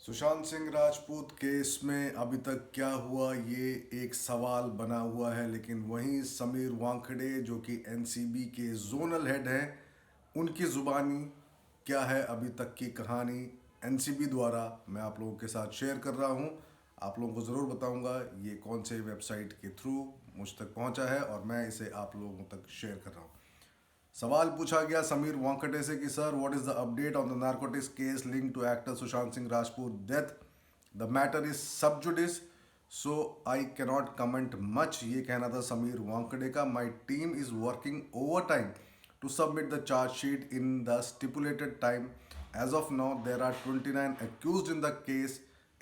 Sushant Singh Rajput case में अभी तक क्या हुआ ये एक सवाल बना हुआ है। लेकिन वहीं समीर वानखेड़े जो कि एनसीबी के जोनल हेड हैं, उनकी ज़ुबानी क्या है अभी तक की कहानी एनसीबी द्वारा मैं आप लोगों के साथ शेयर कर रहा हूँ। आप लोगों को ज़रूर बताऊँगा ये कौन से वेबसाइट के थ्रू मुझ तक पहुँचा है और मैं इसे आप लोगों तक शेयर कर रहा हूँ। सवाल पूछा गया समीर वांकटे से कि sir what is the update on the narcotics case link to actor Sushant Singh Rajput death. The matter is sub judice, so I cannot comment much, ये कहना था समीर वांकड़े का। My team is working overtime to submit the chargesheet in the stipulated time. As of now there are 29 accused in the case,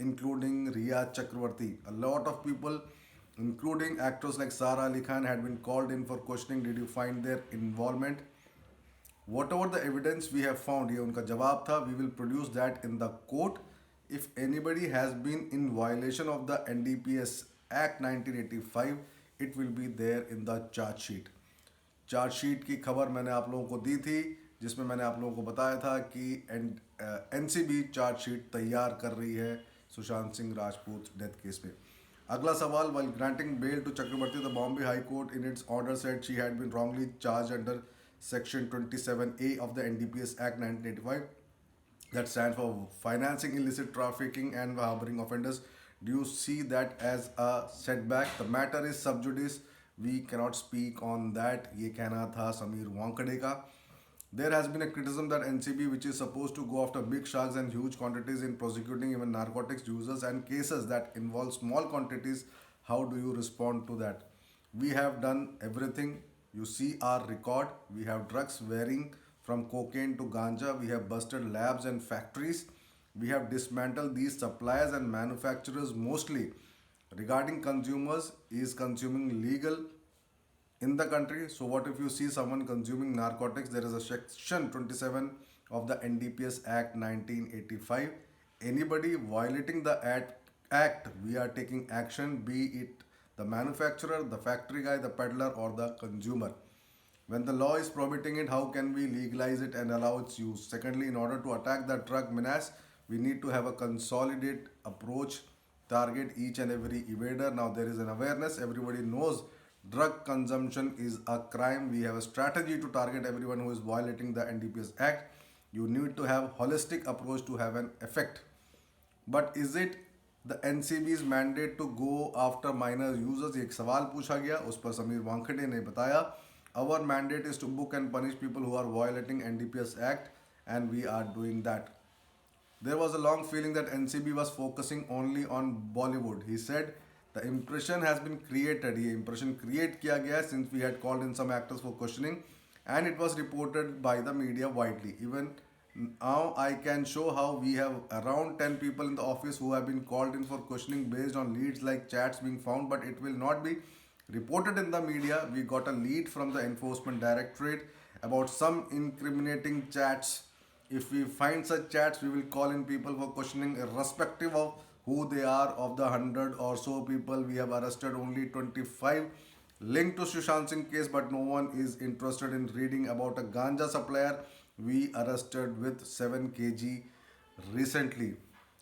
including Riya Chakravarti. A lot of people, including actors like Sara Ali Khan, had been called in for questioning. Did you find their involvement? Whatever the evidence we have found, ये उनका जवाब था, we will produce that in the court. If anybody has been in violation of the NDPS Act 1985, it will be there in the charge sheet. Chargesheet की खबर मैंने आप लोगों को दी थी, जिसमें मैंने आप लोगों को बताया था कि एनसीबी चार्जशीट तैयार कर रही है सुशांत सिंह राजपूत डेथ केस में। अगला सवाल, while granting bail to Chakraborty the Bombay high court in its order said she had been wrongly charge under section 27A of the NDPS Act 1985, that stands for financing illicit trafficking and harboring offenders. Do you see that as a setback? The matter is sub judice. We cannot speak on that. ये कहना था समीर वांकड़े का। There has been a criticism that NCB, which is supposed to go after big sharks and huge quantities in prosecuting even narcotics users and cases that involve small quantities, how do you respond to that? We have done everything. You see our record. We have drugs varying from cocaine to ganja. We have busted labs and factories. We have dismantled these suppliers and manufacturers mostly. Regarding consumers, is consuming legal in the country? So what if you see someone consuming narcotics? There is a section 27 of the NDPS Act 1985. Anybody violating the act, we are taking action, be it the manufacturer, the factory guy, the peddler, or the consumer. When the law is prohibiting it, how can we legalize it and allow its use? Secondly, in order to attack the drug menace, we need to have a consolidated approach, target each and every evader. Now there is an awareness, everybody knows drug consumption is a crime. We have a strategy to target everyone who is violating the NDPS Act. You need to have holistic approach to have an effect. But is it the NCB's mandate to go after minor users? एक सवाल पूछा गया, उस पर समीर वांखेड़े ने बताया, our mandate is to book and punish people who are violating NDPS Act, and we are doing that. There was a long feeling that NCB was focusing only on Bollywood. He said the impression has been created. ये impression create किया गया since we had called in some actors for questioning, and it was reported by the media widely. Even now, I can show how we have around 10 people in the office who have been called in for questioning based on leads like chats being found, but it will not be reported in the media. We got a lead from the Enforcement Directorate about some incriminating chats. If we find such chats, we will call in people for questioning, irrespective of who they are. Of the 100 or so people we have arrested, only 25 linked to Sushant Singh case, but no one is interested in reading about a ganja supplier we arrested with 7 kg recently.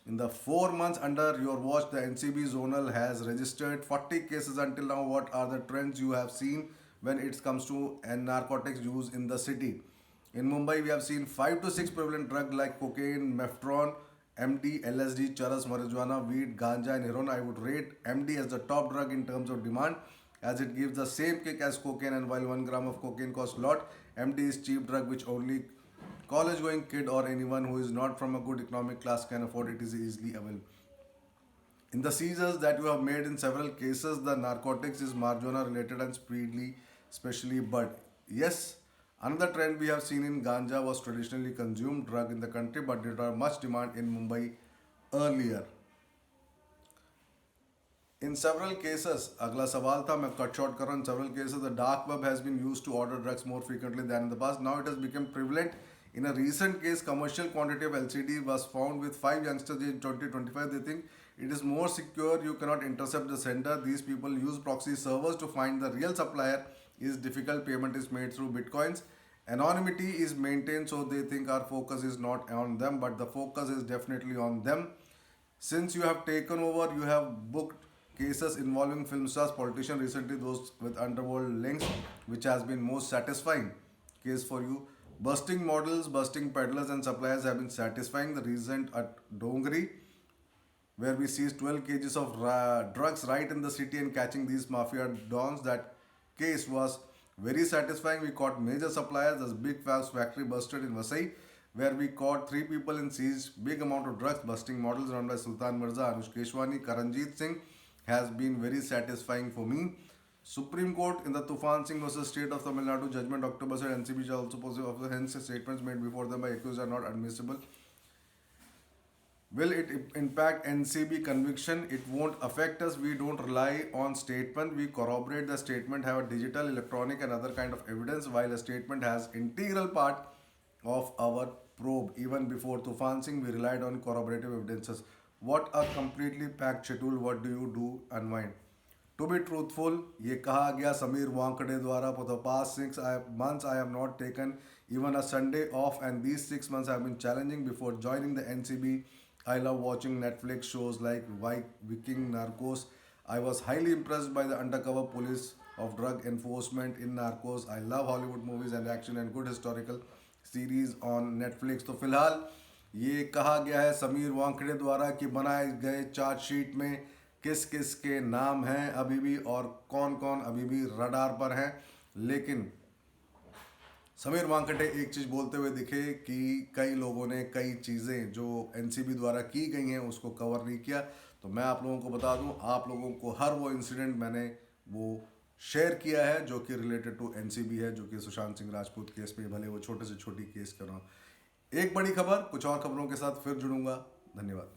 In the 4 months under your watch, the NCB zonal has registered 40 cases until now. What are the trends you have seen when it comes to narcotics use in the city? In Mumbai, we have seen 5 to 6 prevalent drugs like cocaine, mephedrone, MD, LSD, charas, marijuana, weed, ganja, and heroin. I would rate MD as the top drug in terms of demand, as it gives the same kick as cocaine, and while 1 gram of cocaine costs a lot, MD is cheap drug which only college going kid or anyone who is not from a good economic class can afford. It is easily available. In the seizures that you have made in several cases, the narcotics is marijuana related and speedily, especially bud. Yes, another trend we have seen in ganja was traditionally consumed drug in the country, but there are much demand in Mumbai earlier. In several cases, अगला सवाल था, मैं cut short कर रहा हूँ. In several cases, the dark web has been used to order drugs more frequently than in the past. Now it has become prevalent. In a recent case, commercial quantity of LCD was found with 5 youngsters in 2025. They think it is more secure. You cannot intercept the sender. These people use proxy servers to find the real supplier. Is difficult. Payment is made through bitcoins. Anonymity is maintained, so they think our focus is not on them, but the focus is definitely on them. Since you have taken over, you have booked cases involving film stars, politicians, recently those with underworld links, which has been most satisfying case for you. Busting models, busting peddlers and suppliers have been satisfying. The recent at Dongri, where we seized 12 kgs of drugs right in the city and catching these mafia dons. That case was very satisfying. We caught major suppliers. This big fast factory busted in Vasai, where we caught 3 people and seized big amount of drugs. Busting models run by Sultan Mirza, Anush Keshwani, Karanjit Singh has been very satisfying for me. Supreme Court in the Tufan Singh versus State of Tamil Nadu judgment October said NCB shall also possess of the hence statements made before them by accused are not admissible. Will it impact NCB conviction? It won't affect us. We don't rely on statement. We corroborate the statement, have a digital, electronic and other kind of evidence, while a statement has integral part of our probe. Even before Tufan Singh, we relied on corroborative evidences. What a completely packed schedule. What do you do? Unwind. To be truthful, ये कहा गया समीर वांकड़े द्वारा for the past 6 months I have not taken even a Sunday off, and these 6 months have been challenging before joining the NCB. I love watching Netflix shows like Viking, Narcos. I was highly impressed by the undercover police of drug enforcement in Narcos. I love Hollywood movies and action and good historical series on Netflix. तो फिलहाल ये कहा गया है समीर वांकड़े द्वारा कि बनाए गए चार्जशीट में किस किस के नाम हैं अभी भी और कौन कौन अभी भी रडार पर हैं, लेकिन समीर वांकटे एक चीज़ बोलते हुए दिखे कि कई लोगों ने कई चीज़ें जो एनसीबी द्वारा की गई हैं उसको कवर नहीं किया। तो मैं आप लोगों को बता दूं, आप लोगों को हर वो इंसिडेंट मैंने वो शेयर किया है जो कि रिलेटेड टू एनसीबी है, जो कि सुशांत सिंह राजपूत केस पे, भले वो छोटे से छोटी केस कर रहा हूँ। एक बड़ी खबर, कुछ और खबरों के साथ फिर जुड़ूंगा। धन्यवाद।